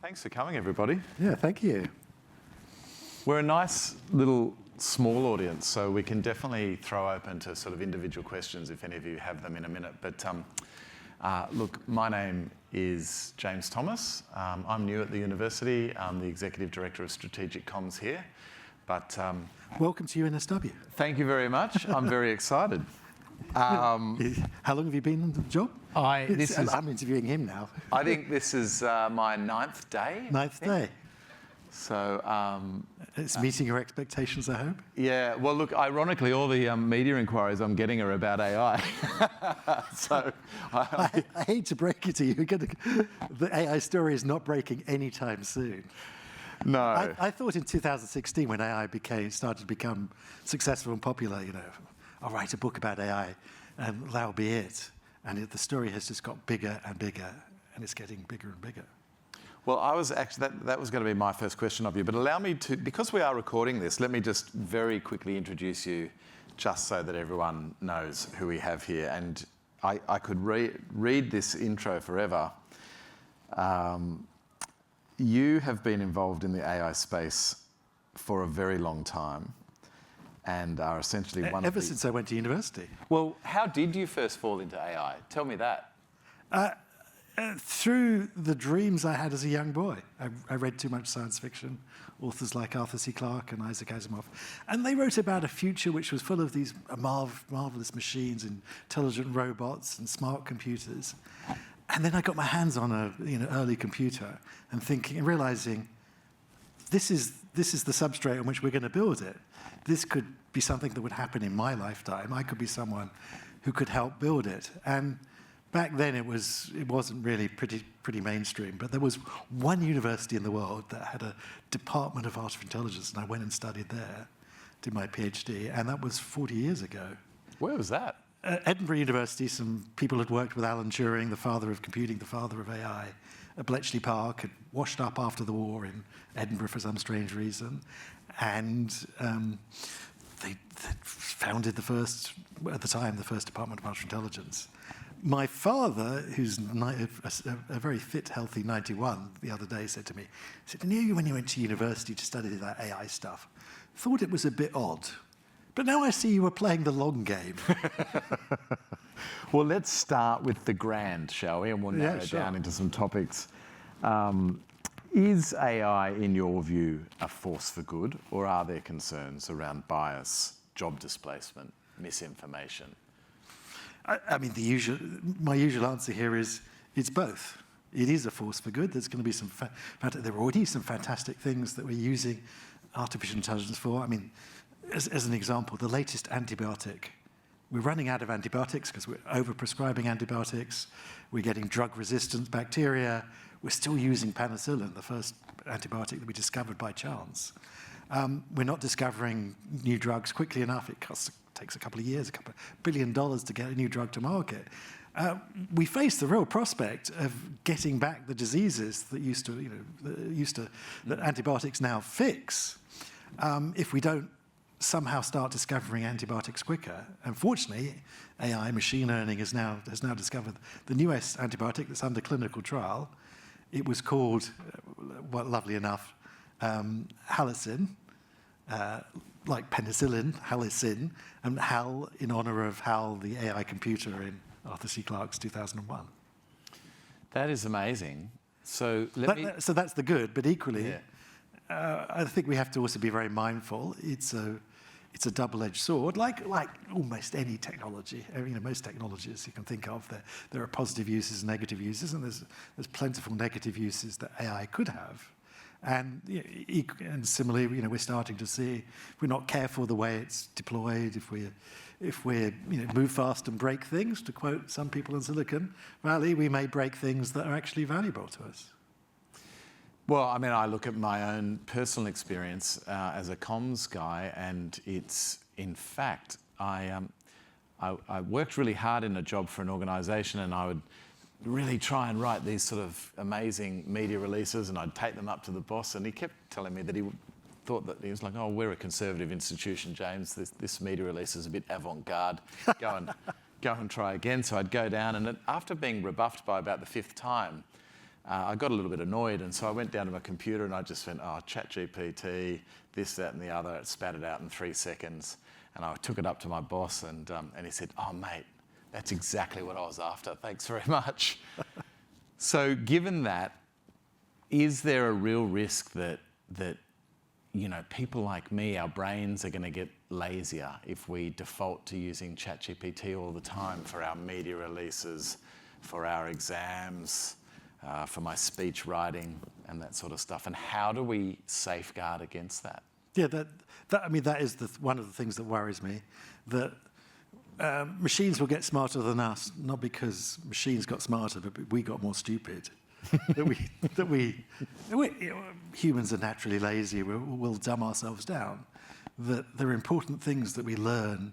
Thanks for coming, everybody. Yeah, thank you. We're a nice little small audience, so we can definitely throw open to sort of individual questions if any of you have them in a minute. But look, my name is James Thomas. I'm new at the university. I'm the Executive Director of Strategic Comms here. But welcome to UNSW. Thank you very much. I'm very excited. How long have you been in the job? I'm interviewing him now. I think this is my ninth day. Ninth day. So it's meeting your expectations, I hope. Yeah. Well, look. Ironically, all the media inquiries I'm getting are about AI. So I hate to break it to you. The AI story is not breaking anytime soon. No. I thought in 2016, when AI started to become successful and popular, I'll write a book about AI, and that'll be it. And the story has just got bigger and bigger, and it's getting bigger and bigger. Well, I was actually, that was going to be my first question of you, but allow me to, because we are recording this, let me just very quickly introduce you, just so that everyone knows who we have here. And I could read this intro forever. You have been involved in the AI space for a very long time and are essentially one of the... Ever since I went to university. Well, how did you first fall into AI? Tell me that. Through the dreams I had as a young boy. I read too much science fiction, authors like Arthur C. Clarke and Isaac Asimov. And they wrote about a future which was full of these marvelous machines, intelligent robots and smart computers. And then I got my hands on a early computer and realizing this is the substrate on which we're going to build it. This could be something that would happen in my lifetime. I could be someone who could help build it. And back then it wasn't really pretty mainstream, but there was one university in the world that had a department of artificial intelligence, and I went and studied there, did my PhD, and that was 40 years ago. Where was that? Edinburgh University. Some people had worked with Alan Turing, the father of computing, the father of AI, at Bletchley Park, had washed up after the war in Edinburgh for some strange reason, and they founded at the time, the first Department of Artificial Intelligence. My father, who's a very fit, healthy 91, the other day said to me, he said, "You when you went to university to study that AI stuff, thought it was a bit odd. But now I see you were playing the long game." Well, let's start with the grand, shall we? And we'll narrow down into some topics. Is AI, in your view, a force for good, or are there concerns around bias, job displacement, misinformation? I mean, my usual answer here is it's both. It is a force for good. There's going to be there are already some fantastic things that we're using artificial intelligence for. I mean, as an example, the latest antibiotic. We're running out of antibiotics because we're overprescribing antibiotics. We're getting drug-resistant bacteria. We're still using penicillin, the first antibiotic that we discovered by chance. We're not discovering new drugs quickly enough. It takes a couple of years, $2 billion to get a new drug to market. We face the real prospect of getting back the diseases that that antibiotics now fix, if we don't somehow start discovering antibiotics quicker. Unfortunately, AI, machine learning, has now discovered the newest antibiotic that's under clinical trial. It was called, lovely enough, halicin, like penicillin, halicin, and Hal in honor of Hal, the AI computer in Arthur C. Clarke's 2001. That is amazing. So so that's the good, but equally, I think we have to also be very mindful. It's a double-edged sword, like almost any technology. Most technologies you can think of, there are positive uses and negative uses, and there's plentiful negative uses that AI could have. And similarly, we're starting to see, if we're not careful the way it's deployed, if we move fast and break things, to quote some people in Silicon Valley, we may break things that are actually valuable to us. Well, I mean, I look at my own personal experience as a comms guy, and it's, in fact, I worked really hard in a job for an organisation, and I would really try and write these sort of amazing media releases, and I'd take them up to the boss, and he kept telling me that he thought that he was like, "Oh, we're a conservative institution, James. This media release is a bit avant-garde. Go and try again." So I'd go down, and after being rebuffed by about the fifth time, I got a little bit annoyed, and so I went down to my computer and I just went, oh, ChatGPT, this, that, and the other. It spat it out in 3 seconds, and I took it up to my boss, and he said, oh, mate, that's exactly what I was after. Thanks very much. So given that, is there a real risk that people like me, our brains are going to get lazier if we default to using ChatGPT all the time for our media releases, for our exams, for my speech writing and that sort of stuff? And how do we safeguard against that? Yeah, that is one of the things that worries me, that machines will get smarter than us, not because machines got smarter, but we got more stupid. Humans are naturally lazy. We'll dumb ourselves down. That there are important things that we learn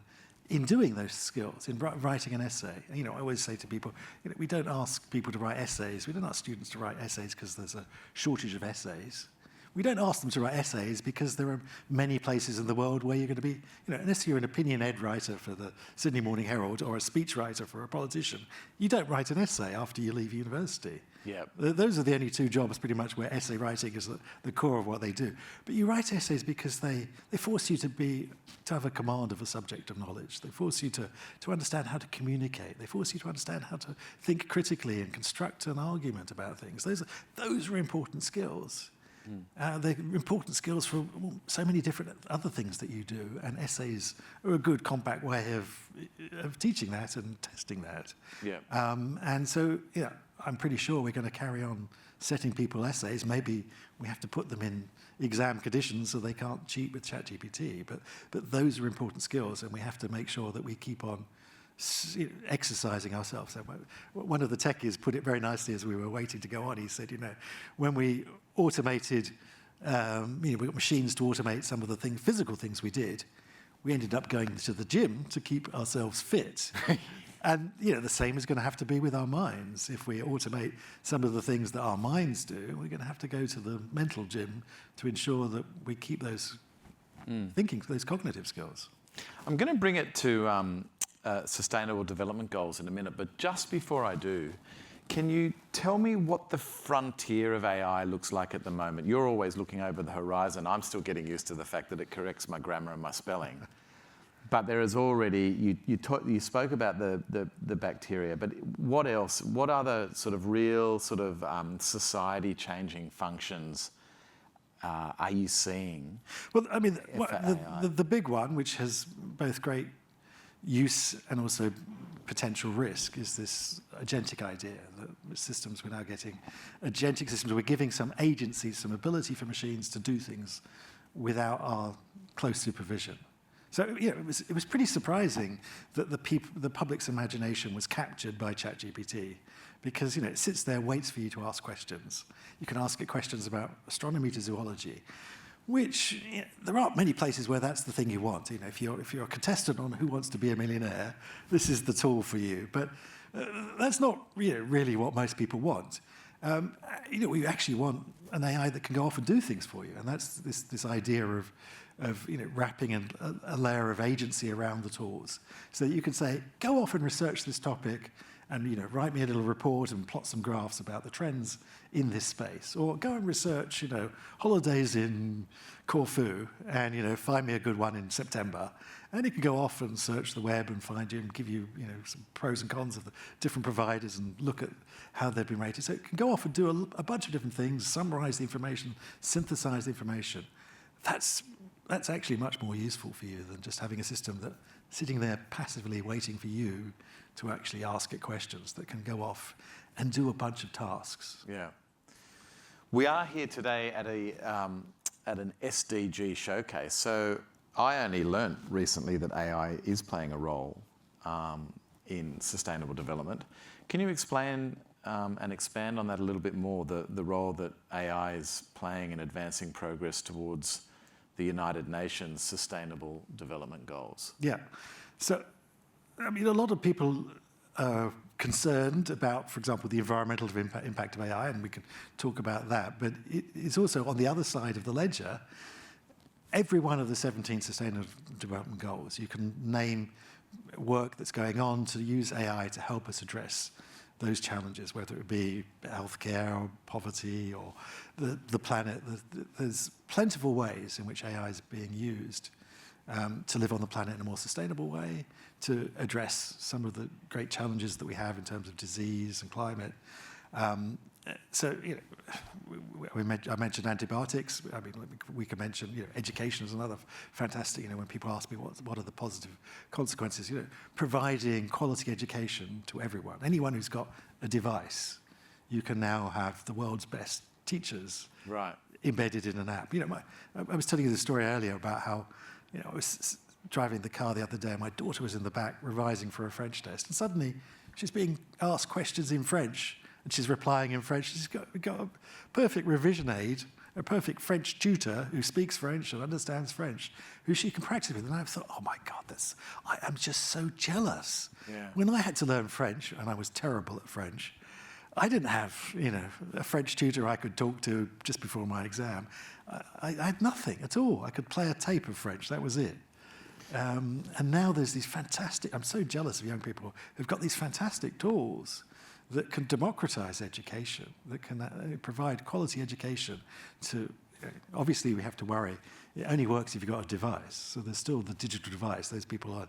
in doing those skills, in writing an essay. I always say to people, we don't ask people to write essays. We don't ask students to write essays because there's a shortage of essays. We don't ask them to write essays because there are many places in the world where you're going to be, unless you're an opinion ed writer for the Sydney Morning Herald or a speech writer for a politician, you don't write an essay after you leave university. Yep. Those are the only two jobs pretty much where essay writing is the core of what they do. But you write essays because they force you to have a command of a subject of knowledge. They force you to understand how to communicate. They force you to understand how to think critically and construct an argument about things. Those are important skills. They're important skills for so many different other things that you do, and essays are a good compact way of teaching that and testing that. Yeah. And so, I'm pretty sure we're going to carry on setting people essays. Maybe we have to put them in exam conditions so they can't cheat with ChatGPT. But those are important skills, and we have to make sure that we keep on exercising ourselves. So one of the techies put it very nicely as we were waiting to go on. He said, when we automated, we got machines to automate some of the physical things we did, we ended up going to the gym to keep ourselves fit. And the same is going to have to be with our minds. If we automate some of the things that our minds do, we're going to have to go to the mental gym to ensure that we keep those thinking, those cognitive skills. I'm going to bring it to Sustainable Development Goals in a minute, but just before I do, can you tell me what the frontier of AI looks like at the moment? You're always looking over the horizon. I'm still getting used to the fact that it corrects my grammar and my spelling. But there is already, you spoke about the bacteria, but what else? What other sort of real society-changing functions are you seeing? Well, I mean, the big one, which has both great use and also potential risk, is this agentic idea that systems, we're now getting agentic systems. We're giving some agency, some ability for machines to do things without our close supervision. So it was pretty surprising that the public's imagination was captured by ChatGPT, because it sits there, waits for you to ask questions. You can ask it questions about astronomy to zoology, which there aren't many places where that's the thing you want. If you're a contestant on Who Wants to Be a Millionaire, this is the tool for you. But that's not really what most people want. We actually want an AI that can go off and do things for you, and that's this idea of wrapping a layer of agency around the tools, so that you can say, go off and research this topic, and write me a little report and plot some graphs about the trends in this space, or go and research holidays in Corfu, and find me a good one in September. And it can go off and search the web and find you and give you some pros and cons of the different providers and look at how they've been rated. So it can go off and do a bunch of different things, summarize the information, synthesize the information. That's actually much more useful for you than just having a system that sitting there passively waiting for you to actually ask it questions that can go off and do a bunch of tasks. Yeah. We are here today at an SDG showcase. So I only learnt recently that AI is playing a role in sustainable development. Can you explain and expand on that a little bit more, the role that AI is playing in advancing progress towards the United Nations Sustainable Development Goals? Yeah. So, a lot of people are concerned about, for example, the environmental impact of AI, and we can talk about that, but it's also on the other side of the ledger. Every one of the 17 Sustainable Development Goals, you can name work that's going on to use AI to help us address those challenges, whether it be healthcare or poverty or the planet. There's plentiful ways in which AI is being used to live on the planet in a more sustainable way, to address some of the great challenges that we have in terms of disease and climate. So, I mentioned antibiotics. I mean, we can mention, education is another fantastic, when people ask me what are the positive consequences, providing quality education to everyone. Anyone who's got a device, you can now have the world's best teachers embedded in an app. I was telling you the story earlier about how, I was driving the car the other day and my daughter was in the back revising for a French test, and suddenly she's being asked questions in French and she's replying in French. She's got a perfect revision aid, a perfect French tutor who speaks French and understands French, who she can practice with. And I thought, oh my God, I am just so jealous. Yeah. When I had to learn French, and I was terrible at French, I didn't have, a French tutor I could talk to just before my exam. I had nothing at all. I could play a tape of French, that was it. And now there's these fantastic, I'm so jealous of young people who've got these fantastic tools that can democratize education, that can provide quality education to, obviously we have to worry, it only works if you've got a device. So there's still the digital device. Those people are,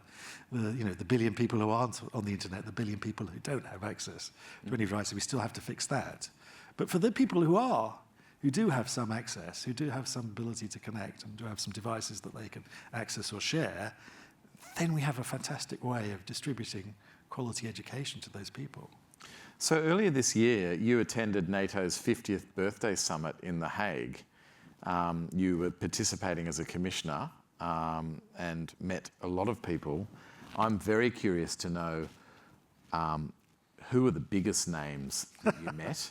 the billion people who aren't on the internet, the billion people who don't have access to any device, so we still have to fix that. But for the people who do have some access, who do have some ability to connect and do have some devices that they can access or share, then we have a fantastic way of distributing quality education to those people. So earlier this year, you attended NATO's 50th birthday summit in The Hague. You were participating as a commissioner and met a lot of people. I'm very curious to know who are the biggest names that you met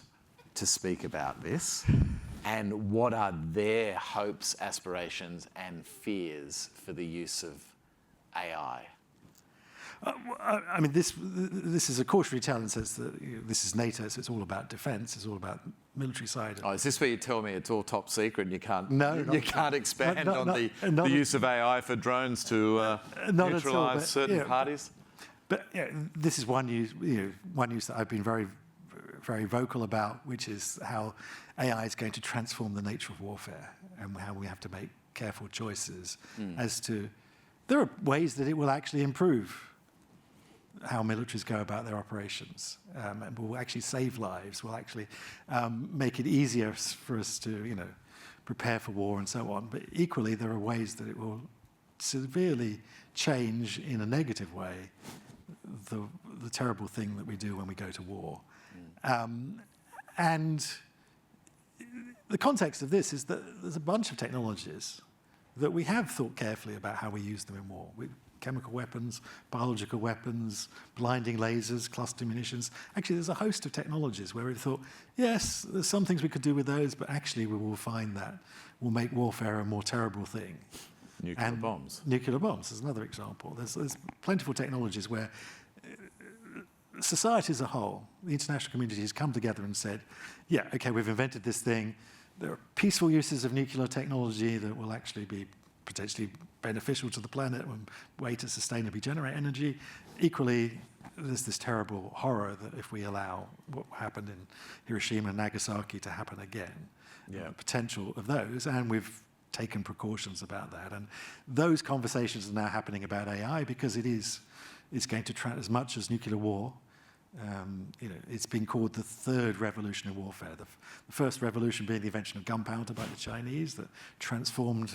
to speak about this, and what are their hopes, aspirations, and fears for the use of AI? I mean, this is a cautionary tale in the sense that this is NATO, so it's all about defence, it's all about military side. Oh, is this where you tell me it's all top secret and you can't? No, you can't expand on the use of AI for drones to neutralise certain parties. But this is one use that I've been very, very vocal about, which is how AI is going to transform the nature of warfare and how we have to make careful choices as to. There are ways that it will actually improve how militaries go about their operations, and will actually save lives, will actually make it easier for us to, prepare for war and so on. But equally, there are ways that it will severely change in a negative way the terrible thing that we do when we go to war. And the context of this is that there's a bunch of technologies that we have thought carefully about how we use them in war. Chemical weapons, biological weapons, blinding lasers, cluster munitions. Actually, there's a host of technologies where we thought, yes, there's some things we could do with those, but actually we will find that will make warfare a more terrible thing. Nuclear bombs. Nuclear bombs is another example. There's plentiful technologies where society as a whole, the international community has come together and said, yeah, okay, we've invented this thing. There are peaceful uses of nuclear technology that will actually be potentially beneficial to the planet and a way to sustainably generate energy. Equally, there's this terrible horror that if we allow what happened in Hiroshima and Nagasaki to happen again, the potential of those, and we've taken precautions about that. And those conversations are now happening about AI because it's going to, as much as nuclear war, it's been called the third revolution in warfare. The first revolution being the invention of gunpowder by the Chinese that transformed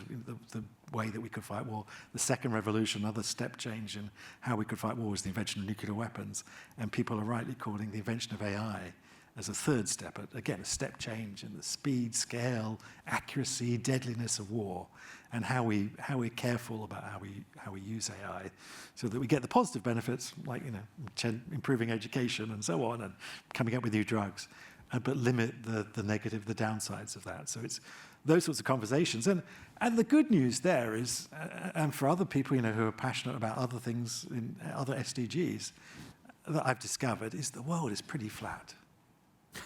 the way that we could fight war. The second revolution, another step change in how we could fight war, was the invention of nuclear weapons. And people are rightly calling the invention of AI as a third step, again, a step change in the speed, scale, accuracy, deadliness of war, and how we're careful about how we use AI, so that we get the positive benefits, like improving education and so on, and coming up with new drugs, but limit the negative, the downsides of that. So it's those sorts of conversations, and the good news there is, and for other people who are passionate about other things in other SDGs, that I've discovered is the world is pretty flat.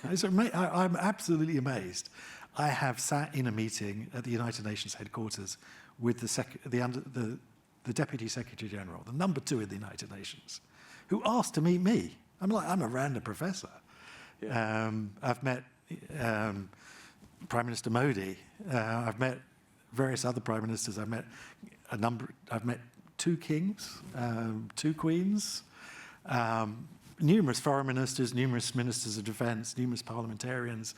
I'm absolutely amazed. I have sat in a meeting at the United Nations headquarters with the Deputy Secretary General, the number 2 in the United Nations, who asked to meet me I'm a random professor. Yeah. I've met Prime Minister Modi. I've met various other prime ministers. I've met I've met 2 kings, 2 queens, numerous foreign ministers, numerous ministers of defence, numerous parliamentarians.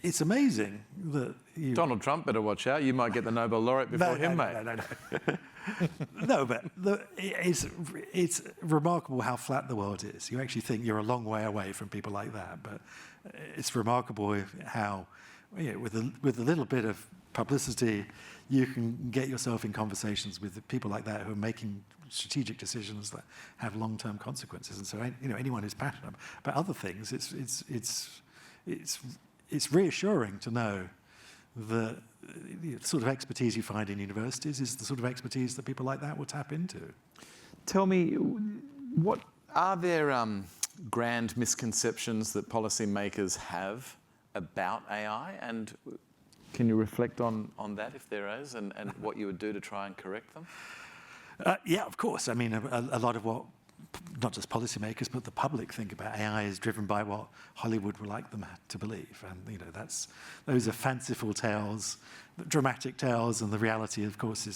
It's amazing that Donald Trump better watch out. You might get the Nobel laureate before him, mate. No. No, but it's remarkable how flat the world is. You actually think you're a long way away from people like that, but it's remarkable how, with a little bit of publicity, you can get yourself in conversations with people like that who are making strategic decisions that have long-term consequences. And so, anyone who's passionate about other things, it's reassuring to know that the sort of expertise you find in universities is the sort of expertise that people like that will tap into. Tell me, what are there grand misconceptions that policymakers have about AI, and can you reflect on that if there is, and what you would do to try and correct them? Yeah, of course. I mean, a lot of what not just policymakers but the public think about AI is driven by what Hollywood would like them to believe, and those are fanciful tales, dramatic tales, and the reality, of course,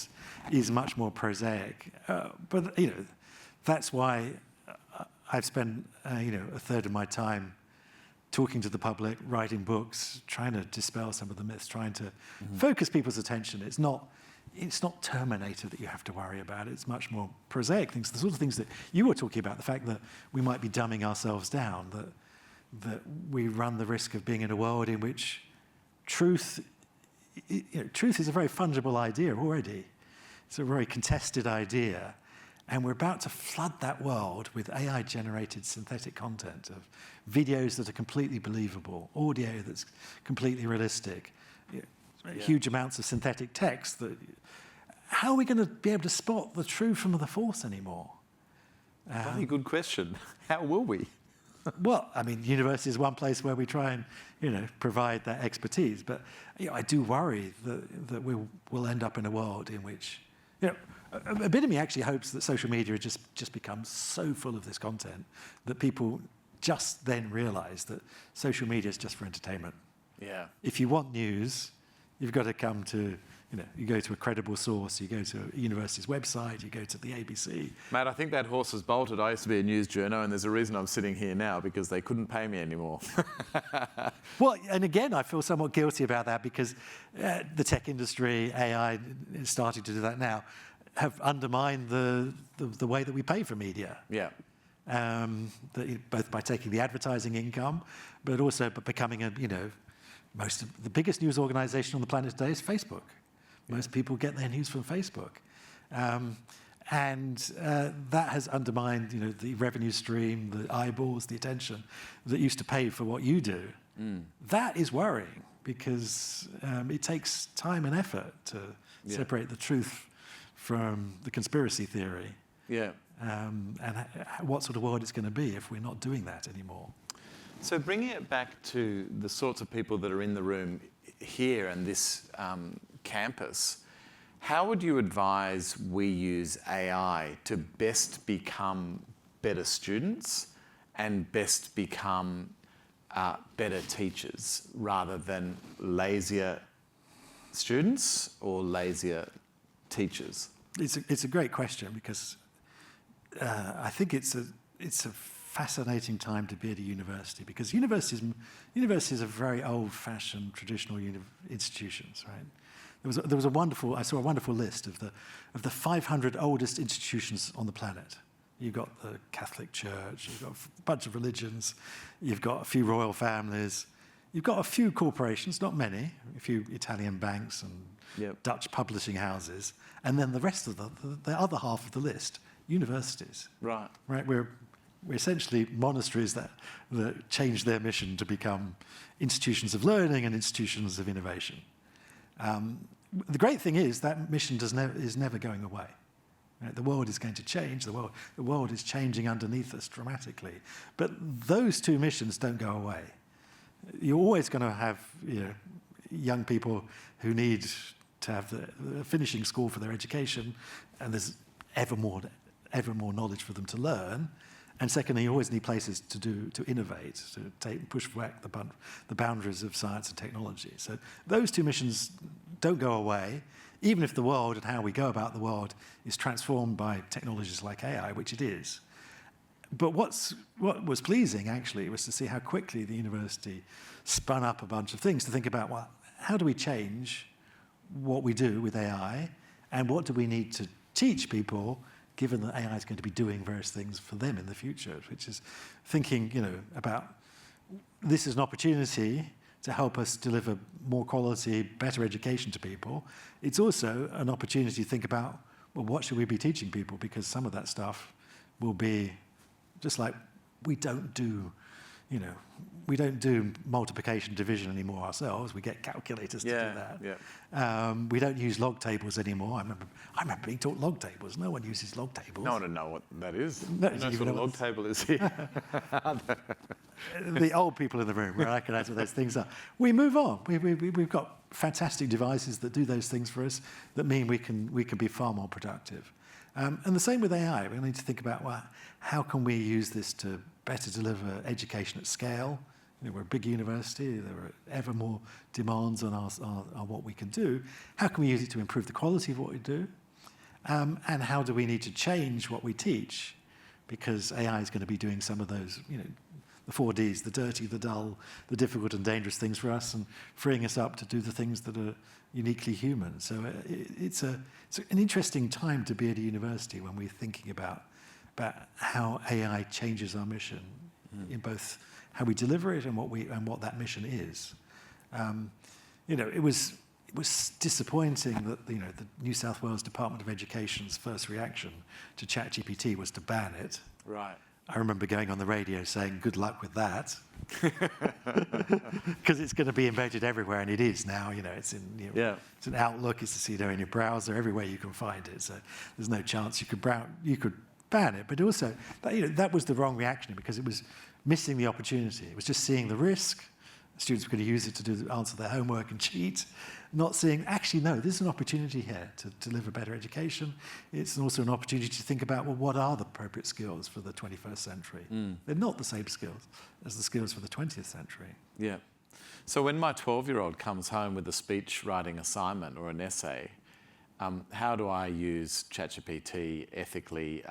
is much more prosaic. But that's why I've spent a third of my time talking to the public, writing books, trying to dispel some of the myths, trying to focus people's attention. It's not Terminator that you have to worry about. It's much more prosaic things, the sort of things that you were talking about, the fact that we might be dumbing ourselves down, that we run the risk of being in a world in which truth is a very fungible idea already. It's a very contested idea. And we're about to flood that world with AI-generated synthetic content of videos that are completely believable, audio that's completely realistic, huge amounts of synthetic text. How are we going to be able to spot the true from the false anymore? Very good question. How will we? Well, I mean, university is one place where we try and provide that expertise. But I do worry that we'll end up in a world in which a bit of me actually hopes that social media just becomes so full of this content that people just then realise that social media is just for entertainment. Yeah. If you want news, you've got to come to, you go to a credible source, you go to a university's website, you go to the ABC. Mate, I think that horse has bolted. I used to be a news journo, and there's a reason I'm sitting here now, because they couldn't pay me anymore. Well, and again, I feel somewhat guilty about that, because the tech industry, AI is starting to do that now, have undermined the way that we pay for media. Yeah. Both by taking the advertising income, but also by becoming most of the biggest news organization on the planet today is Facebook. Most people get their news from Facebook. And that has undermined the revenue stream, the eyeballs, the attention that used to pay for what you do. That is worrying, because it takes time and effort to separate the truth from the conspiracy theory. Yeah. And what sort of world it's going to be if we're not doing that anymore. So bringing it back to the sorts of people that are in the room here and this campus, how would you advise we use AI to best become better students and best become better teachers, rather than lazier students or lazier teachers? It's a great question, because I think it's a fascinating time to be at a university, because universities are very old-fashioned, traditional institutions, right? I saw a wonderful list of the 500 oldest institutions on the planet. You've got the Catholic Church, you've got a bunch of religions, you've got a few royal families, you've got a few corporations, not many, a few Italian banks and Dutch publishing houses, and then the rest of the other half of the list, universities. Right. Right. We're essentially monasteries that changed their mission to become institutions of learning and institutions of innovation. The great thing is that mission is never going away. Right? The world is going to change. The world is changing underneath us dramatically. But those two missions don't go away. You're always going to have young people who need to have the finishing school for their education, and there's ever more knowledge for them to learn. And secondly, you always need places to innovate, to push back the boundaries of science and technology. So those two missions don't go away, even if the world and how we go about the world is transformed by technologies like AI, which it is. But what was pleasing, actually, was to see how quickly the university spun up a bunch of things to think about, well, how do we change what we do with AI, and what do we need to teach people, given that AI is going to be doing various things for them in the future, which is thinking, about this is an opportunity to help us deliver more quality, better education to people. It's also an opportunity to think about, well, what should we be teaching people? Because some of that stuff will be just like we don't do multiplication, division anymore ourselves. We get calculators to do that. Yeah. We don't use log tables anymore. I remember being taught log tables. No one uses log tables. No one would know what that is. No, Who knows what a log table is here? The old people in the room will recognize what those things are. We move on. We've got fantastic devices that do those things for us that mean we can be far more productive. And the same with AI. We need to think about, well, how can we use this to better deliver education at scale? We're a big university. There are ever more demands on what we can do. How can we use it to improve the quality of what we do? And how do we need to change what we teach? Because AI is going to be doing some of those, the 4Ds, the dirty, the dull, the difficult and dangerous things for us, and freeing us up to do the things that are uniquely human. So it's an interesting time to be at a university when we're thinking about how AI changes our mission in both how we deliver it and what that mission is. It was disappointing that the New South Wales Department of Education's first reaction to ChatGPT was to ban it. Right. I remember going on the radio saying, good luck with that, because it's going to be embedded everywhere, and it is now. It's in it's in Outlook, it's in your browser, everywhere you can find it. So there's no chance you could ban it. But also, that was the wrong reaction, because it was missing the opportunity. It was just seeing the risk. Students were going to use it to answer their homework and cheat, not seeing, actually, no, there's an opportunity here to deliver better education. It's also an opportunity to think about, well, what are the appropriate skills for the 21st century? They're not the same skills as the skills for the 20th century. Yeah. So when my 12-year-old comes home with a speech writing assignment or an essay, how do I use ChatGPT ethically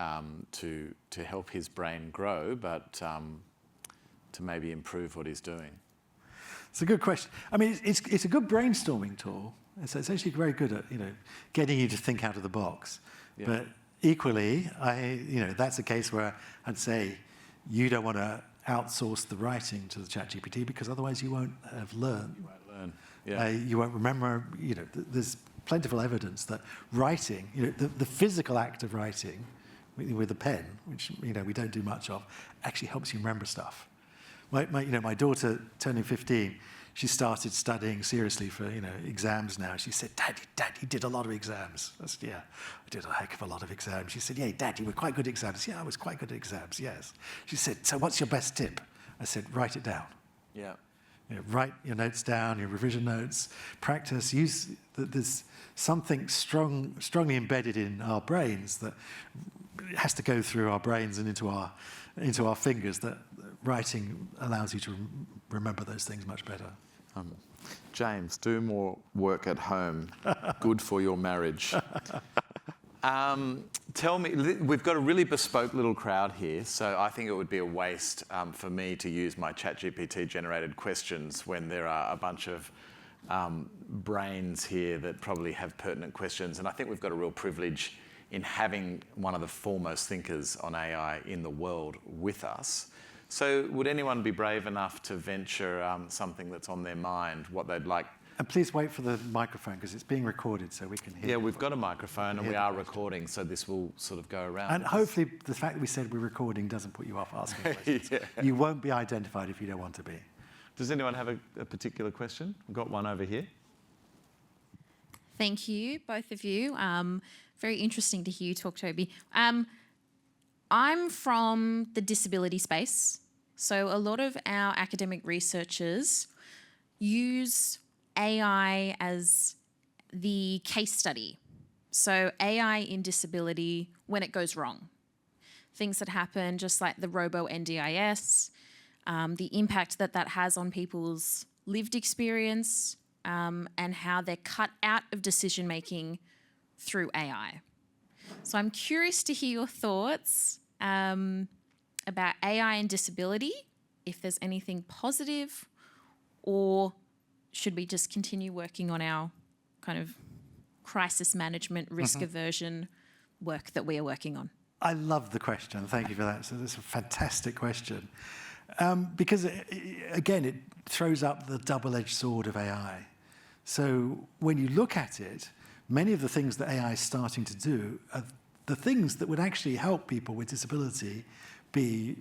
to help his brain grow, but to maybe improve what he's doing? It's a good question. I mean, it's a good brainstorming tool. It's actually very good at getting you to think out of the box. Yeah. But equally, that's a case where I'd say you don't want to outsource the writing to the ChatGPT, because otherwise you won't have learned. You won't learn. Yeah. You won't remember. There's plentiful evidence that writing, the physical act of writing with a pen, which we don't do much of, actually helps you remember stuff. My daughter, turning 15, she started studying seriously for exams now. She said, Dad, you did a lot of exams. I said, yeah, I did a heck of a lot of exams. She said, yeah, Dad, you were quite good at exams. Yeah, I was quite good at exams, yes. She said, so what's your best tip? I said, write it down. Yeah. Write your notes down, your revision notes, practice. There's something strongly embedded in our brains that has to go through our brains and into our fingers, that writing allows you to remember those things much better. James, do more work at home. Good for your marriage. Tell me, we've got a really bespoke little crowd here, so I think it would be a waste for me to use my ChatGPT generated questions when there are a bunch of brains here that probably have pertinent questions. And I think we've got a real privilege in having one of the foremost thinkers on AI in the world with us. So would anyone be brave enough to venture something that's on their mind, what they'd like? And please wait for the microphone, because it's being recorded so we can hear. Yeah, we've got a microphone and we are recording, so this will sort of go around. And hopefully the fact that we said we're recording doesn't put you off asking questions. Yeah. You won't be identified if you don't want to be. Does anyone have a particular question? We've got one over here. Thank you, both of you. Very interesting to hear you talk, Toby. I'm from the disability space, so a lot of our academic researchers use AI as the case study. So AI in disability when it goes wrong. things that happen, just like the robo NDIS, the impact that that has on people's lived experience, and how they're cut out of decision making through AI. So I'm curious to hear your thoughts about AI and disability, if there's anything positive, or should we just continue working on our kind of crisis management, risk aversion work that we are working on? I love the question. Thank you for that. So that's a fantastic question. Because, again, it throws up the double-edged sword of AI. So when you look at it, many of the things that AI is starting to do are the things that would actually help people with disability be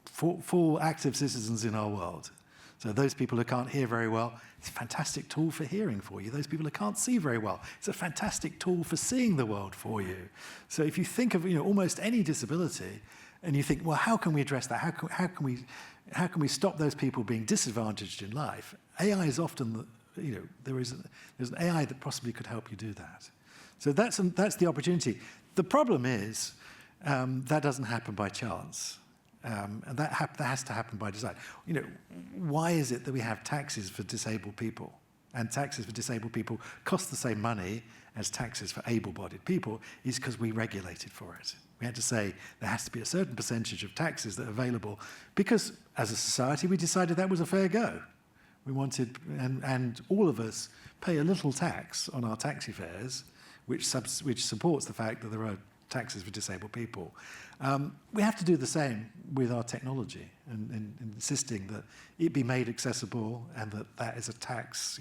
full active citizens in our world. So those people who can't hear very well, it's a fantastic tool for hearing for you. Those people who can't see very well, it's a fantastic tool for seeing the world for you. So if you think of almost any disability, and you think, well, how can we address that? How can we stop those people being disadvantaged in life? AI is often there's an AI that possibly could help you do that. So that's the opportunity. The problem is that doesn't happen by chance. And that has to happen by design. Why is it that we have taxes for disabled people? And taxes for disabled people cost the same money as taxes for able-bodied people, is because we regulated for it. We had to say there has to be a certain percentage of taxes that are available, because as a society we decided that was a fair go. We wanted, and all of us pay a little tax on our taxi fares, which supports the fact that there are taxes for disabled people. We have to do the same with our technology and insisting that it be made accessible and that is a tax.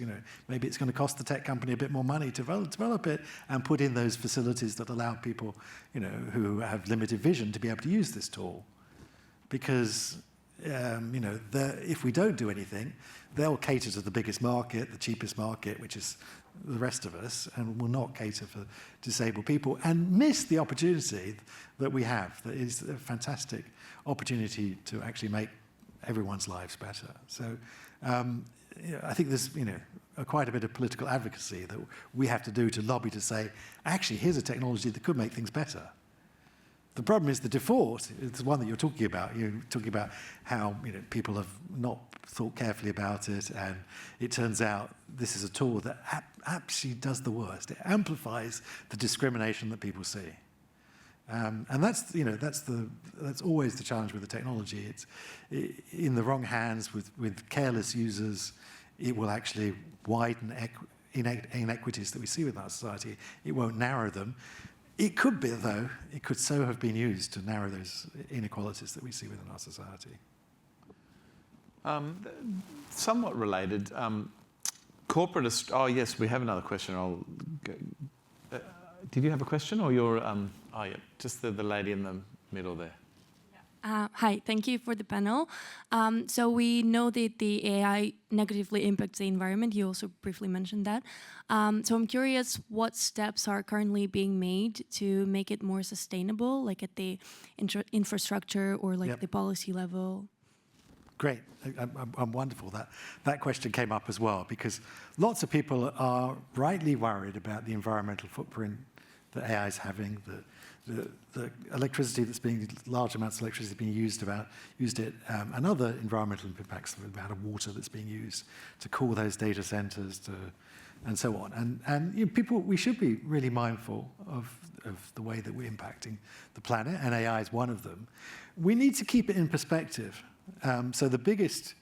Maybe it's going to cost the tech company a bit more money to develop it and put in those facilities that allow people who have limited vision to be able to use this tool. Because if we don't do anything, they'll cater to the biggest market, the cheapest market, which is the rest of us, and will not cater for disabled people and miss the opportunity that we have. That is a fantastic opportunity to actually make everyone's lives better. So I think there's quite a bit of political advocacy that we have to do to lobby to say, actually, here's a technology that could make things better. The problem is the default is the one that you're talking about. You're talking about how people have not thought carefully about it, and it turns out this is a tool that actually does the worst. It amplifies the discrimination that people see, and that's always the challenge with the technology. It's in the wrong hands with careless users. It will actually widen inequities that we see within our society. It won't narrow them. It could be, though, it could so have been used to narrow those inequalities that we see within our society. Somewhat related, oh yes, we have another question. I'll go. Did you have a question, or you're? Oh yeah, just the lady in the middle there. Hi, thank you for the panel. So we know that the AI negatively impacts the environment. You also briefly mentioned that. So I'm curious what steps are currently being made to make it more sustainable, like at the infrastructure or like the policy level? Great. I'm wonderful that question came up as well, because lots of people are rightly worried about the environmental footprint that AI is having, the electricity that's being, large amounts of electricity being used it, and other environmental impacts, the amount of water that's being used to cool those data centers, and so on. And people, we should be really mindful of the way that we're impacting the planet, and AI is one of them. We need to keep it in perspective. So the biggest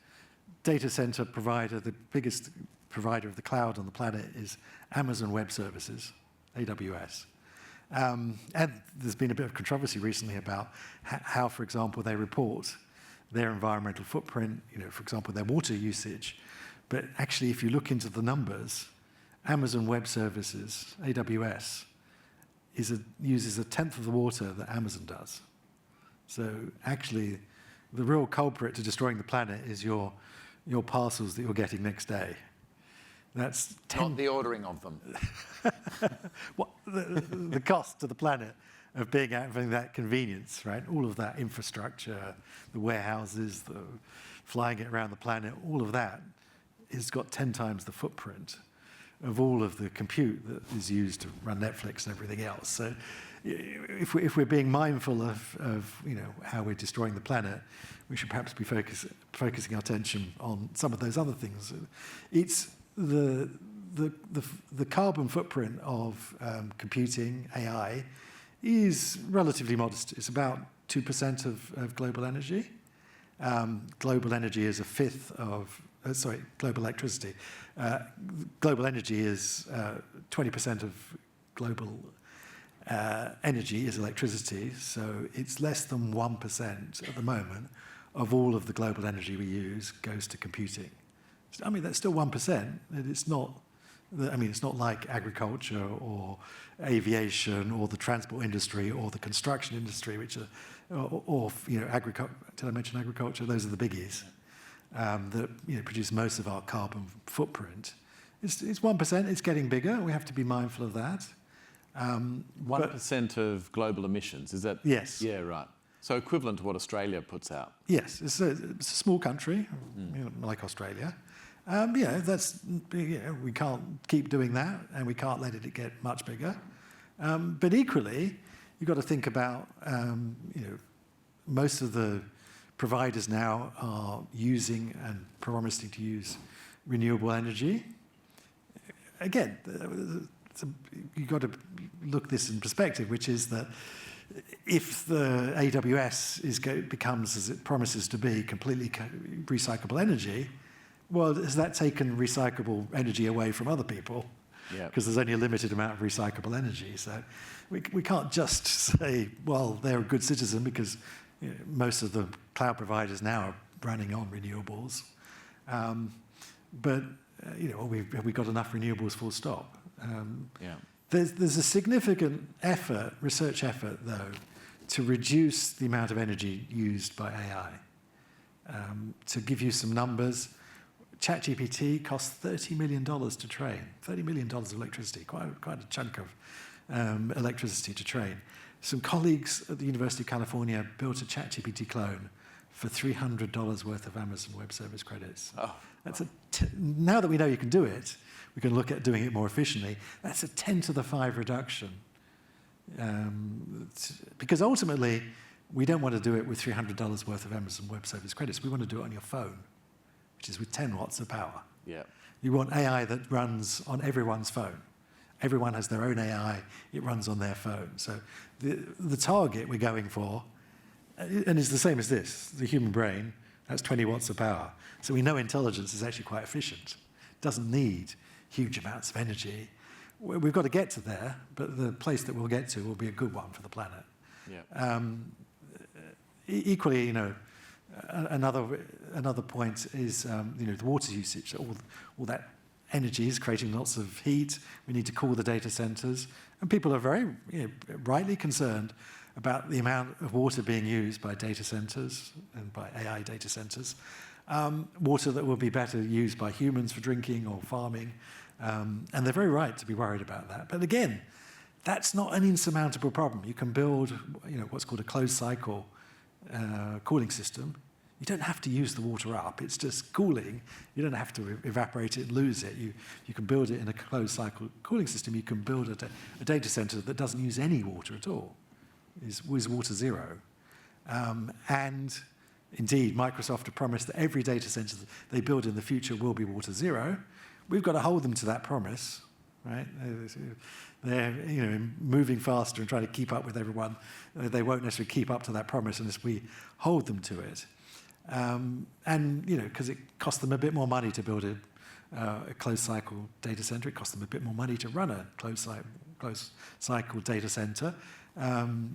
data center provider, the biggest provider of the cloud on the planet is Amazon Web Services, AWS. And there's been a bit of controversy recently about how, for example, they report their environmental footprint, for example, their water usage. But actually, if you look into the numbers, Amazon Web Services, AWS, uses a tenth of the water that Amazon does. So actually, the real culprit to destroying the planet is your parcels that you're getting next day. That's not the ordering of them. The cost to the planet of having that convenience, right? All of that infrastructure, the warehouses, the flying it around the planet, all of that has got 10 times the footprint of all of the compute that is used to run Netflix and everything else. So if we're being mindful of how we're destroying the planet, we should perhaps be focusing our attention on some of those other things. It's the carbon footprint of computing AI is relatively modest. It's about 2% of global energy. Global energy is a fifth of global electricity. Global energy is 20% of global energy is electricity, so it's less than 1% at the moment of all of the global energy we use goes to computing. I mean, that's still 1%. It's not. I mean, it's not like agriculture or aviation or the transport industry or the construction industry, which are, agriculture. Did I mention agriculture? Those are the biggies that produce most of our carbon footprint. It's 1%. It's getting bigger. We have to be mindful of that. 1% of global emissions, is that? Yes. Yeah, right. So equivalent to what Australia puts out. Yes, it's a small country, like Australia. We can't keep doing that, and we can't let it get much bigger. But equally, you've got to think about, most of the providers now are using and promising to use renewable energy. Again, you've got to look this in perspective, which is that if the AWS becomes, as it promises to be, completely recyclable energy, well, has that taken recyclable energy away from other people? Yeah. Because there's only a limited amount of recyclable energy. So we can't just say, well, they're a good citizen because most of the cloud providers now are running on renewables. But have we got enough renewables full stop? There's a significant research effort, though, to reduce the amount of energy used by AI. To give you some numbers, ChatGPT costs $30 million to train. $30 million of electricity, quite a chunk of electricity to train. Some colleagues at the University of California built a ChatGPT clone for $300 worth of Amazon Web Service credits. Oh. Now that we know you can do it, we can look at doing it more efficiently. That's a 10 to the 5 reduction. Because ultimately, we don't want to do it with $300 worth of Amazon Web Service credits. We want to do it on your phone, which is with 10 watts of power. Yeah. You want AI that runs on everyone's phone. Everyone has their own AI. It runs on their phone. So the target we're going for, and it's the same as this, the human brain, that's 20 watts of power. So we know intelligence is actually quite efficient. It doesn't need huge amounts of energy. We've got to get to there, but the place that we'll get to will be a good one for the planet. Yeah. Equally, another point is the water usage. All that energy is creating lots of heat. We need to cool the data centers, and people are very rightly concerned about the amount of water being used by data centers and by AI data centers. Water that will be better used by humans for drinking or farming, and they're very right to be worried about that. But again, that's not an insurmountable problem. You can build what's called a closed cycle cooling system. You don't have to use the water up. It's just cooling. You don't have to evaporate it and lose it. You can build it in a closed cycle cooling system. You can build a data center that doesn't use any water at all. Is water zero. And indeed, Microsoft have promised that every data center that they build in the future will be water zero. We've got to hold them to that promise, right? They're moving faster and trying to keep up with everyone. They won't necessarily keep up to that promise unless we hold them to it. And because it costs them a bit more money to build a closed cycle data center, it costs them a bit more money to run a closed cycle data center.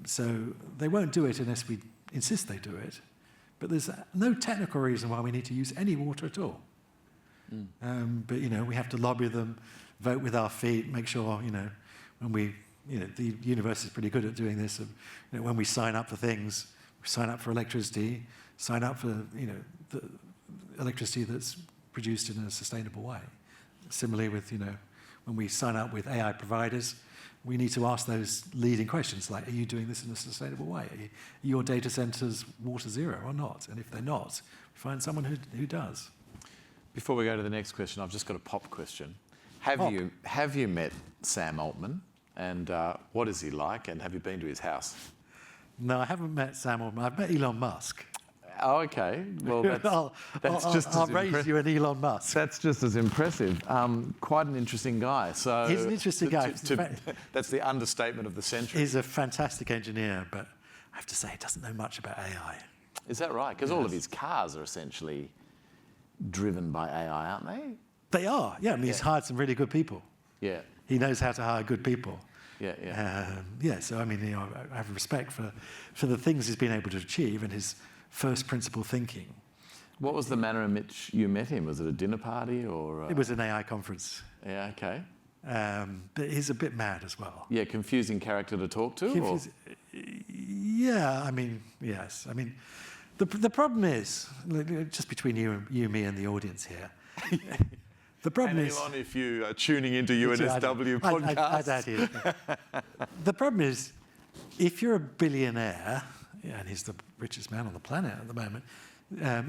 So they won't do it unless we insist they do it. But there's no technical reason why we need to use any water at all. But we have to lobby them, vote with our feet, make sure when we the university is pretty good at doing this. When we sign up for things, we sign up for electricity, sign up for the electricity that's produced in a sustainable way. Similarly with when we sign up with AI providers, we need to ask those leading questions like, are you doing this in a sustainable way? Are your data centers water zero or not? And if they're not, we find someone who does. Before we go to the next question, I've just got a pop question. Have you met Sam Altman? And what is he like? And have you been to his house? No, I haven't met Sam Altman. I've met Elon Musk. Oh, okay. Well, I'll raise you an Elon Musk. That's just as impressive. Quite an interesting guy. So he's an interesting guy. That's the understatement of the century. He's a fantastic engineer, but I have to say he doesn't know much about AI. Is that right? Because all of his cars are essentially driven by AI, aren't they? They are, yeah. I mean, he's hired some really good people. Yeah. He knows how to hire good people. Yeah. So I mean, I have respect for the things he's been able to achieve and his first principle thinking. What was the manner in which you met him? Was it a dinner party or? It was an AI conference. Yeah. Okay. But he's a bit mad as well. Yeah, confusing character to talk to. Yeah, I mean, yes. I mean, the problem is, just between you, me, and the audience here. The problem is, Elon, if you are tuning into UNSW podcast. I'd add here. The problem is, if you're a billionaire, and he's the richest man on the planet at the moment,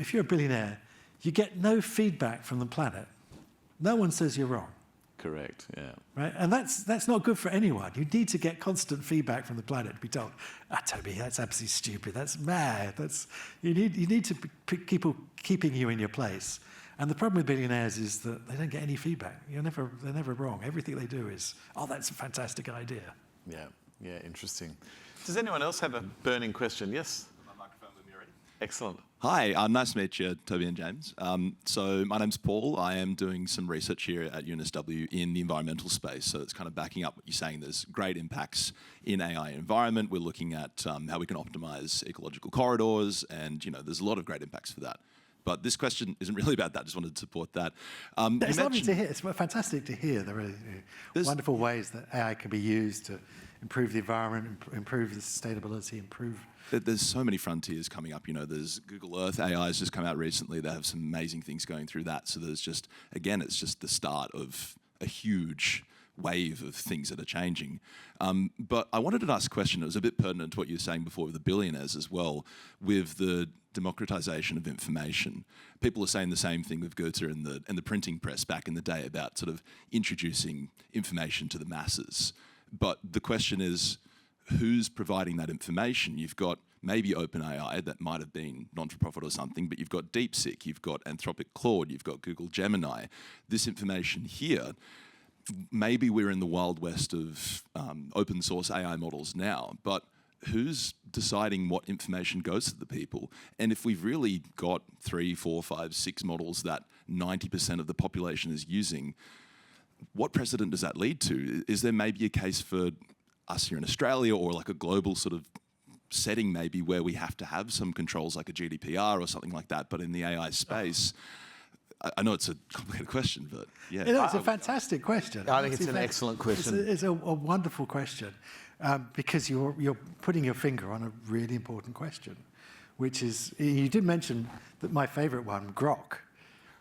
if you're a billionaire, you get no feedback from the planet. No one says you're wrong. Correct, yeah. Right? And that's not good for anyone. You need to get constant feedback from the planet to be told, Toby, that's absolutely stupid, that's mad, you need to people keeping you in your place. And the problem with billionaires is that they don't get any feedback. They're never wrong. Everything they do is, that's a fantastic idea. Yeah, interesting. Does anyone else have a burning question? Yes? My microphone with me already. Excellent. Hi, nice to meet you, Toby and James. So my name's Paul. I am doing some research here at UNSW in the environmental space. So it's kind of backing up what you're saying. There's great impacts in AI environment. We're looking at how we can optimize ecological corridors, and there's a lot of great impacts for that. But this question isn't really about that. Just wanted to support that. It's lovely to hear. It's fantastic to hear. There are wonderful ways that AI can be used to improve the environment, improve the sustainability, improve. There's so many frontiers coming up. There's Google Earth AI has just come out recently. They have some amazing things going through that. So there's just, again, it's just the start of a huge wave of things that are changing. But I wanted to ask a question. It was a bit pertinent to what you were saying before with the billionaires as well, with the democratization of information. People are saying the same thing with Goethe and the printing press back in the day about sort of introducing information to the masses. But the question is, who's providing that information? You've got maybe OpenAI that might have been non-for-profit or something, but you've got DeepSeek, you've got Anthropic Claude, you've got Google Gemini. This information here, maybe we're in the wild west of open source AI models now, but who's deciding what information goes to the people? And if we've really got 3, 4, 5, 6 models that 90% of the population is using, what precedent does that lead to? Is there maybe a case for us here in Australia, or like a global sort of setting maybe, where we have to have some controls like a GDPR or something like that, but in the AI space? I know it's a complicated question, but yeah. It's a fantastic question. I think it's an excellent question. It's a wonderful question, because you're putting your finger on a really important question, which is, you did mention that my favorite one, Grok,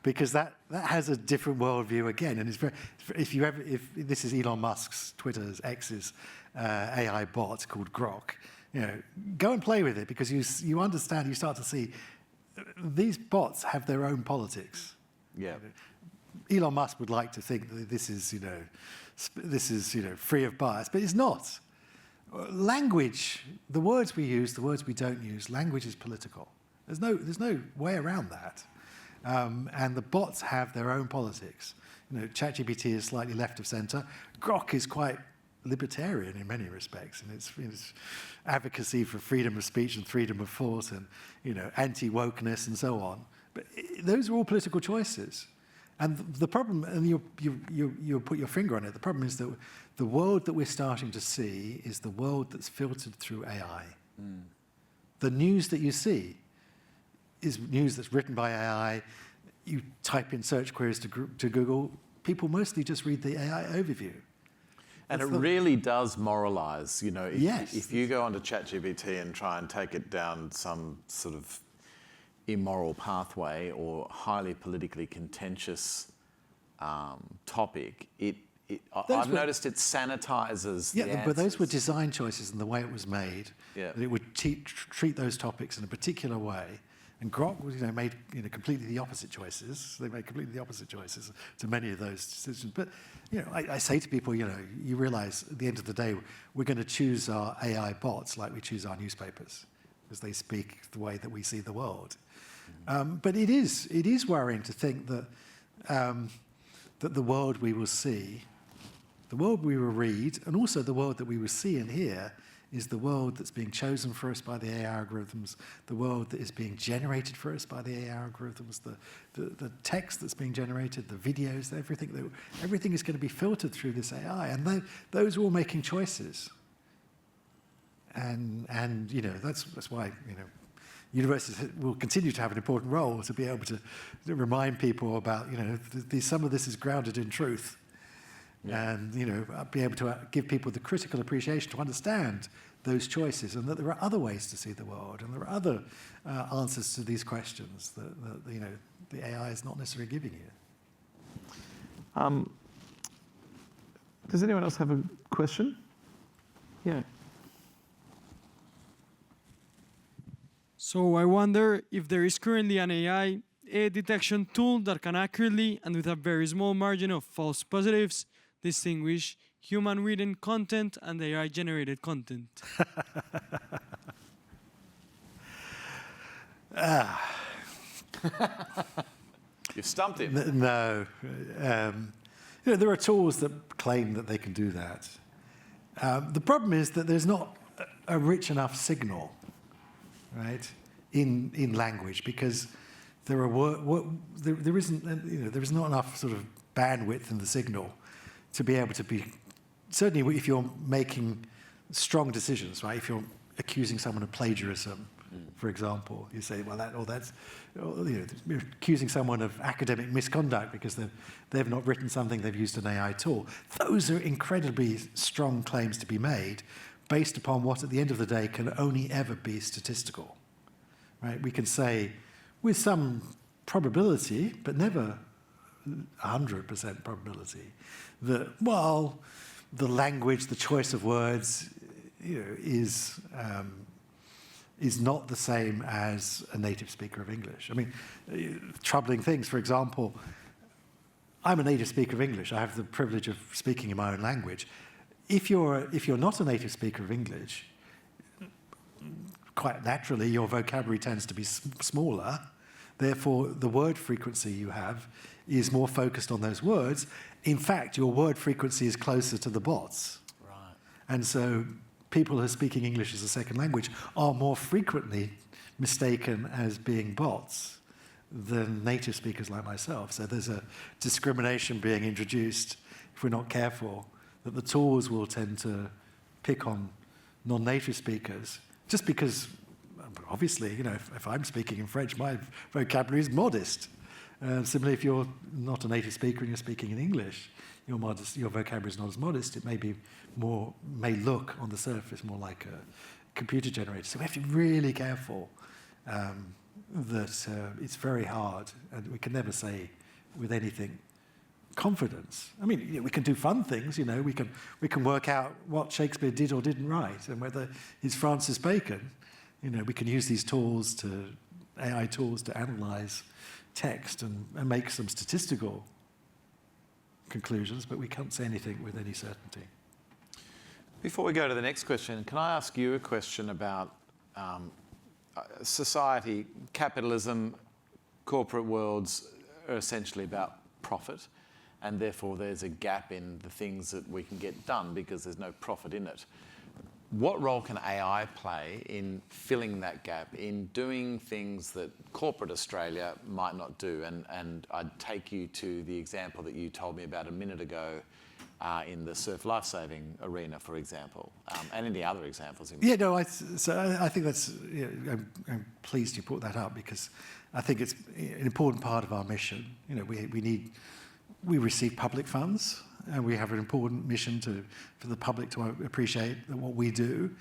because that has a different worldview again, and it's very. If this is Elon Musk's, Twitter's, X's AI bot called Grok, go and play with it, because you understand. You start to see these bots have their own politics. Yeah. Elon Musk would like to think that this is free of bias, but it's not. Language, the words we use, the words we don't use, language is political. There's no way around that. And the bots have their own politics. ChatGPT is slightly left of center. Grok is quite libertarian in many respects, and it's advocacy for freedom of speech and freedom of thought, and anti-wokeness and so on. But those are all political choices. And the problem, and you put your finger on it, the problem is that the world that we're starting to see is the world that's filtered through AI. The news that you see is news that's written by AI. You type in search queries to Google, people mostly just read the AI overview. And it really does moralize. Yes. If you go onto ChatGPT and try and take it down some sort of immoral pathway or highly politically contentious topic, I've noticed it sanitizes the answers. But those were design choices in the way it was made. Yeah. That it would treat those topics in a particular way, And Grok was, made completely the opposite choices. They made completely the opposite choices to many of those decisions. But I say to people, you realize at the end of the day, we're going to choose our AI bots like we choose our newspapers, because they speak the way that we see the world. But it is worrying to think that that the world we will see, the world we will read, and also the world that we will see and hear is the world that's being chosen for us by the AI algorithms, the world that is being generated for us by the AI algorithms, the text that's being generated, the videos, everything is going to be filtered through this AI, and those are all making choices. And that's why universities will continue to have an important role to be able to remind people about some of this is grounded in truth. Yeah. And be able to give people the critical appreciation to understand those choices, and that there are other ways to see the world, and there are other answers to these questions that the AI is not necessarily giving you. Does anyone else have a question? Yeah. So I wonder if there is currently an AI detection tool that can accurately and with a very small margin of false positives distinguish human-written content and AI-generated content. You've stumped him. No. There are tools that claim that they can do that. The problem is that there's not a rich enough signal, right, in language, because there is not enough sort of bandwidth in the signal to be able to be, certainly if you're making strong decisions, right? If you're accusing someone of plagiarism, for example, you say, well, you're accusing someone of academic misconduct because they've not written something, they've used an AI tool. Those are incredibly strong claims to be made based upon what, at the end of the day, can only ever be statistical, right? We can say, with some probability, but never 100% probability, that, well, the language, the choice of words, is not the same as a native speaker of English. I mean, troubling things, for example, I'm a native speaker of English. I have the privilege of speaking in my own language. If you're not a native speaker of English, quite naturally, your vocabulary tends to be smaller. Therefore, the word frequency you have is more focused on those words. In fact, your word frequency is closer to the bots. Right. And so people who are speaking English as a second language are more frequently mistaken as being bots than native speakers like myself. So there's a discrimination being introduced, if we're not careful, that the tools will tend to pick on non-native speakers, just because, obviously, if I'm speaking in French, my vocabulary is modest. Similarly, if you're not a native speaker and you're speaking in English, your vocabulary is not as modest. It may look on the surface more like a computer generator. So we have to be really careful that it's very hard, and we can never say with anything confidence. I mean, we can do fun things. We can work out what Shakespeare did or didn't write, and whether he's Francis Bacon. We can use these AI tools to analyze text and make some statistical conclusions, but we can't say anything with any certainty. Before we go to the next question, can I ask you a question about society? Capitalism, corporate worlds are essentially about profit, and therefore there's a gap in the things that we can get done because there's no profit in it. What role can AI play in filling that gap, in doing things that corporate Australia might not do? And I'd take you to the example that you told me about a minute ago in the surf lifesaving arena, for example, and any other examples. I think that's, I'm pleased you brought that up, because I think it's an important part of our mission. We receive public funds, and we have an important mission for the public to appreciate that what we do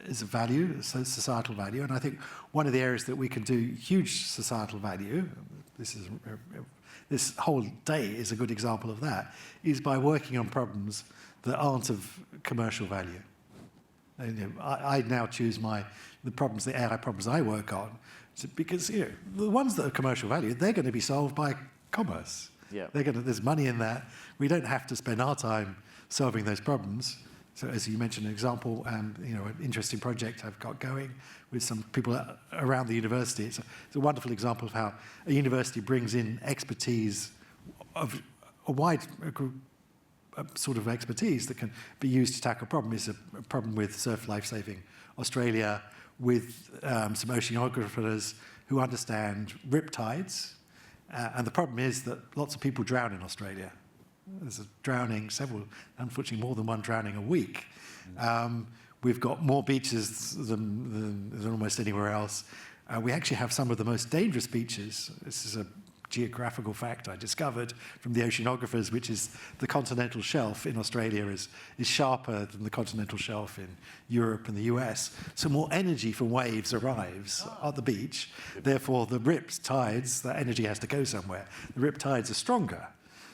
is a value, a societal value. And I think one of the areas that we can do huge societal value, this whole day is a good example of that, is by working on problems that aren't of commercial value. And, I now choose the AI problems I work on Because the ones that are commercial value, they're going to be solved by commerce. Yeah. There's money in that. We don't have to spend our time solving those problems. So as you mentioned, an example, an interesting project I've got going with some people around the university. It's a wonderful example of how a university brings in expertise of a wide group sort of expertise that can be used to tackle a problem. It's a problem with Surf Lifesaving Australia, with some oceanographers who understand riptides. And the problem is that lots of people drown in Australia. There's a drowning, unfortunately more than one drowning a week. We've got more beaches than almost anywhere else. We actually have some of the most dangerous beaches. This is a geographical fact I discovered from the oceanographers, which is the continental shelf in Australia is sharper than the continental shelf in Europe and the US. So more energy from waves arrives at the beach. Therefore, the rip tides, that energy has to go somewhere. The rip tides are stronger.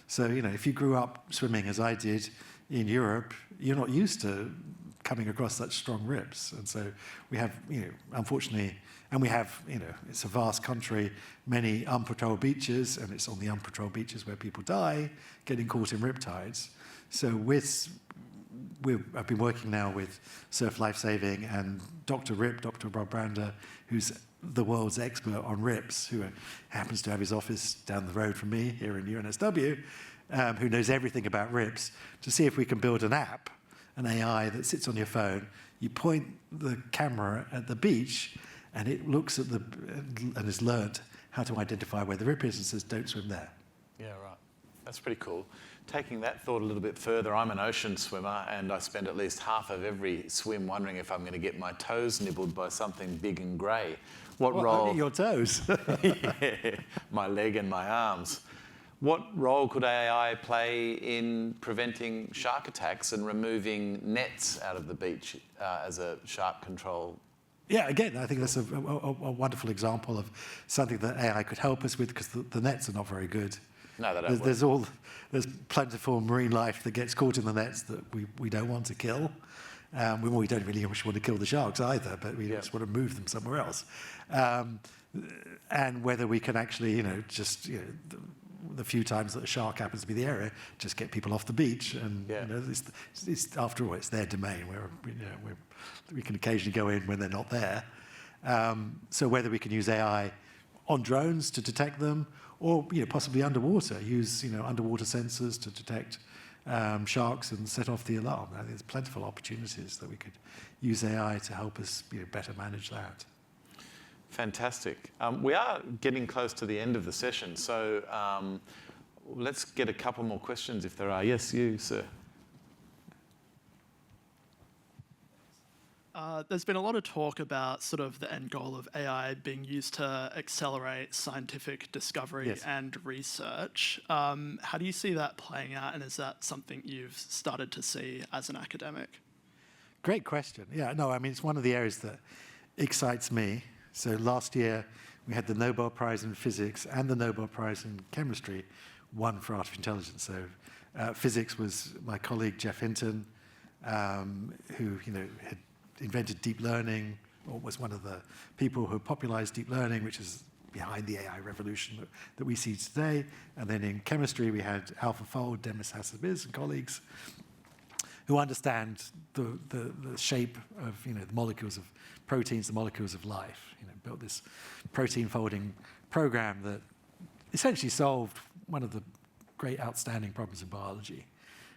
So, if you grew up swimming as I did in Europe, you're not used to coming across such strong rips. And so we have, unfortunately, and we have, it's a vast country, many unpatrolled beaches, and it's on the unpatrolled beaches where people die, getting caught in riptides. So I've been working now with Surf Lifesaving and Dr. Rob Brander, who's the world's expert on rips, who happens to have his office down the road from me here in UNSW, who knows everything about rips, to see if we can build an app, an AI that sits on your phone. You point the camera at the beach, and it looks at and has learned how to identify where the rip is and says, don't swim there. Yeah, right. That's pretty cool. Taking that thought a little bit further, I'm an ocean swimmer, and I spend at least half of every swim wondering if I'm going to get my toes nibbled by something big and grey. What role? Only your toes. Yeah, my leg and my arms. What role could AI play in preventing shark attacks and removing nets out of the beach as a shark control? Yeah, again, I think that's a wonderful example of something that AI could help us with, because the nets are not very good. No, they don't. There's plentiful marine life that gets caught in the nets that we don't want to kill. We don't really want to kill the sharks either, but we just want to move them somewhere else. And whether we can actually, the few times that a shark happens to be the area, just get people off the beach, and it's after all, it's their domain. We can occasionally go in when they're not there. So whether we can use AI on drones to detect them, or possibly underwater, use underwater sensors to detect sharks and set off the alarm. I think there's plentiful opportunities that we could use AI to help us better manage that. Fantastic. We are getting close to the end of the session, so let's get a couple more questions if there are. Yes, you, sir. There's been a lot of talk about sort of the end goal of AI being used to accelerate scientific discovery and research. How do you see that playing out, and is that something you've started to see as an academic? Great question. Yeah, no, I mean, it's one of the areas that excites me. So last year, we had the Nobel Prize in Physics and the Nobel Prize in Chemistry won for artificial intelligence. So physics was my colleague, Jeff Hinton, who had invented deep learning, or was one of the people who popularized deep learning, which is behind the AI revolution that we see today. And then in chemistry, we had AlphaFold, Demis Hassabis and colleagues who understand the shape of the molecules of proteins, the molecules of life. Built this protein folding program that essentially solved one of the great outstanding problems in biology,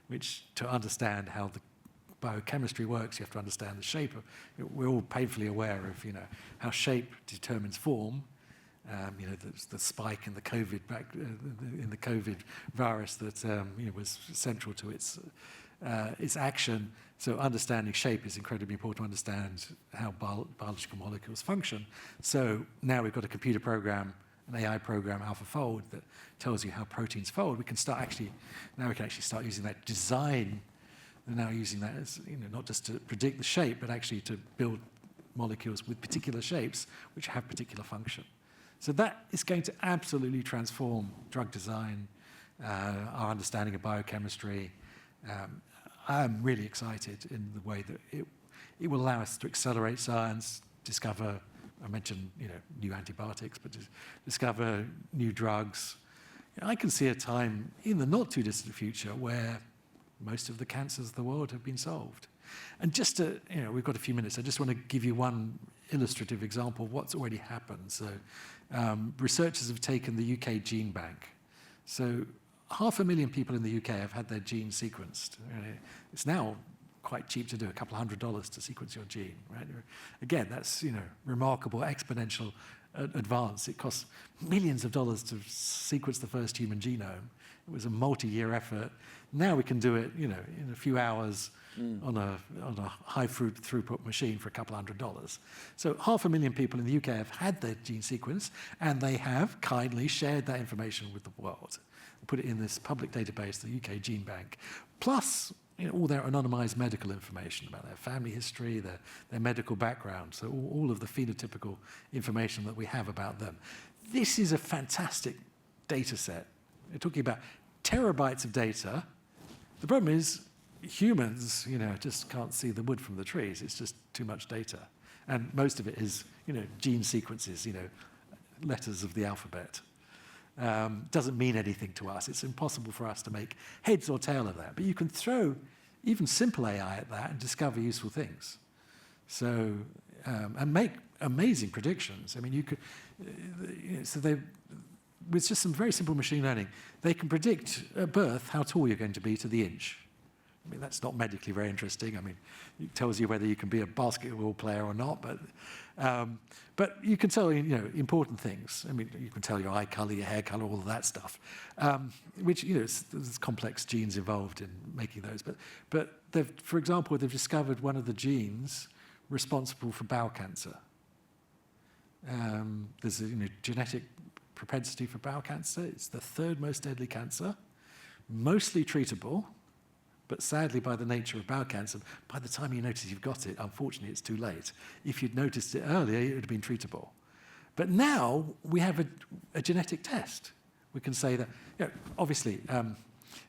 which to understand how the biochemistry works, you have to understand the shape of. We're all painfully aware of how shape determines form. The spike in the COVID virus that was central to its action. So understanding shape is incredibly important to understand how biological molecules function. So now we've got a computer program, an AI program, AlphaFold, that tells you how proteins fold. We can actually start using that design. We're now using that as not just to predict the shape, but actually to build molecules with particular shapes which have particular function. So that is going to absolutely transform drug design, our understanding of biochemistry. I'm really excited in the way that it will allow us to accelerate science, discover I mentioned, new antibiotics, but discover new drugs. I can see a time in the not too distant future where most of the cancers of the world have been solved. And just to, we've got a few minutes, I just want to give you one illustrative example of what's already happened. So researchers have taken the UK gene bank. So 500,000 people in the UK have had their gene sequenced. It's now quite cheap to do, $200 to sequence your gene, right? Again, that's, remarkable exponential advance. It costs millions of dollars to sequence the first human genome. It was a multi-year effort. Now we can do it, in a few hours on a high throughput machine for $200. So 500,000 people in the UK have had their gene sequenced, and they have kindly shared that information with the world. Put it in this public database, the UK Gene Bank. Plus, all their anonymized medical information about their family history, their medical background, so all of the phenotypical information that we have about them. This is a fantastic data set. We're talking about terabytes of data. The problem is humans, just can't see the wood from the trees. It's just too much data. And most of it is, gene sequences, letters of the alphabet. Doesn't mean anything to us. It's impossible for us to make heads or tail of that. But you can throw even simple AI at that and discover useful things. So, and make amazing predictions. I mean, you could, with just some very simple machine learning, they can predict at birth how tall you're going to be to the inch. I mean, that's not medically very interesting. I mean, it tells you whether you can be a basketball player or not, but you can tell, important things. I mean, you can tell your eye color, your hair color, all of that stuff, which, there's complex genes involved in making those. But for example, they've discovered one of the genes responsible for bowel cancer. There's a genetic propensity for bowel cancer. It's the third most deadly cancer, mostly treatable. But sadly, by the nature of bowel cancer, by the time you notice you've got it, unfortunately, it's too late. If you'd noticed it earlier, it would have been treatable. But now we have a genetic test. We can say that, obviously,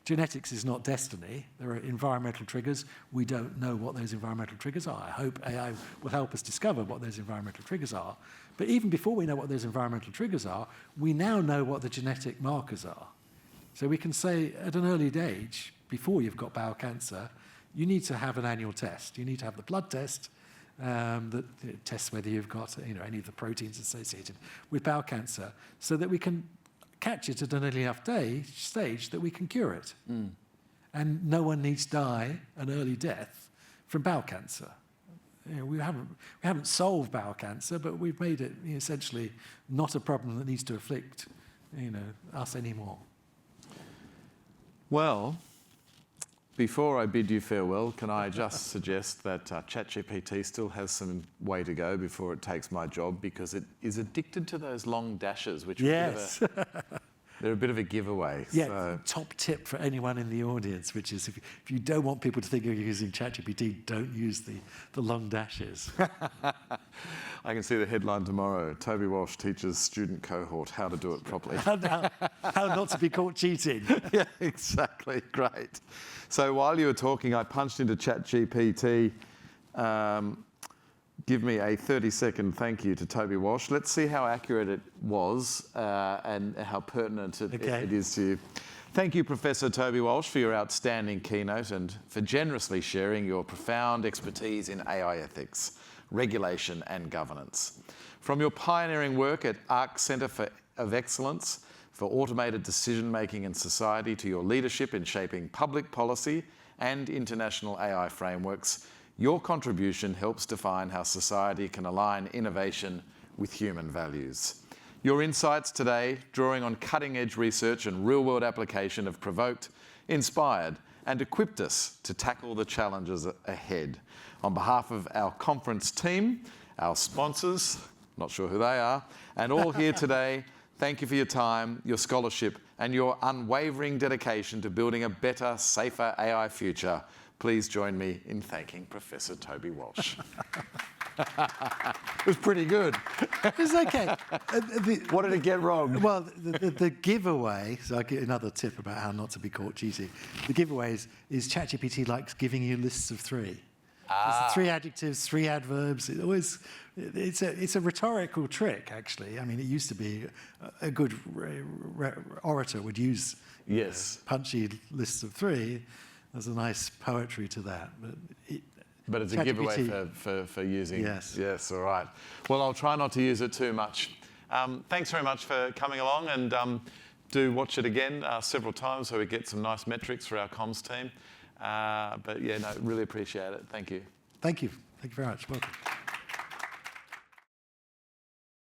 genetics is not destiny. There are environmental triggers. We don't know what those environmental triggers are. I hope AI will help us discover what those environmental triggers are. But even before we know what those environmental triggers are, we now know what the genetic markers are. So we can say at an early age, before you've got bowel cancer, you need to have an annual test. You need to have the blood test that tests whether you've got any of the proteins associated with bowel cancer, so that we can catch it at an early enough stage that we can cure it. And no one needs to die an early death from bowel cancer. We haven't solved bowel cancer, but we've made it essentially not a problem that needs to afflict us anymore. Well, before I bid you farewell, can I just suggest that ChatGPT still has some way to go before it takes my job, because it is addicted to those long dashes, which yes. they're a bit of a giveaway. Yeah, so. Top tip for anyone in the audience, which is if you don't want people to think you're using ChatGPT, don't use the long dashes. I can see the headline tomorrow. Toby Walsh teaches student cohort how to do it properly. How not to be caught cheating. Yeah, exactly. Great. So while you were talking, I punched into ChatGPT. Give me a 30-second thank you to Toby Walsh. Let's see how accurate it was and how pertinent it is to you. Thank you, Professor Toby Walsh, for your outstanding keynote and for generously sharing your profound expertise in AI ethics, regulation and governance. From your pioneering work at ARC Centre of Excellence for Automated Decision-Making in Society to your leadership in shaping public policy and international AI frameworks, your contribution helps define how society can align innovation with human values. Your insights today, drawing on cutting-edge research and real-world application, have provoked, inspired, and equipped us to tackle the challenges ahead. On behalf of our conference team, our sponsors, not sure who they are, and all here today, thank you for your time, your scholarship, and your unwavering dedication to building a better, safer AI future. Please join me in thanking Professor Toby Walsh. It was pretty good. It's okay. What did it get wrong? Well, the giveaway, so I'll give another tip about how not to be caught cheating. The giveaway is ChatGPT likes giving you lists of 3. There's 3 adjectives, 3 adverbs. It's a rhetorical trick, actually. I mean, it used to be a good orator would use punchy lists of 3. There's a nice poetry to that. But it's a giveaway for using. Yes, all right. Well, I'll try not to use it too much. Thanks very much for coming along, and do watch it again several times so we get some nice metrics for our comms team. But yeah, no, really appreciate it. Thank you. Thank you. Thank you very much. Welcome.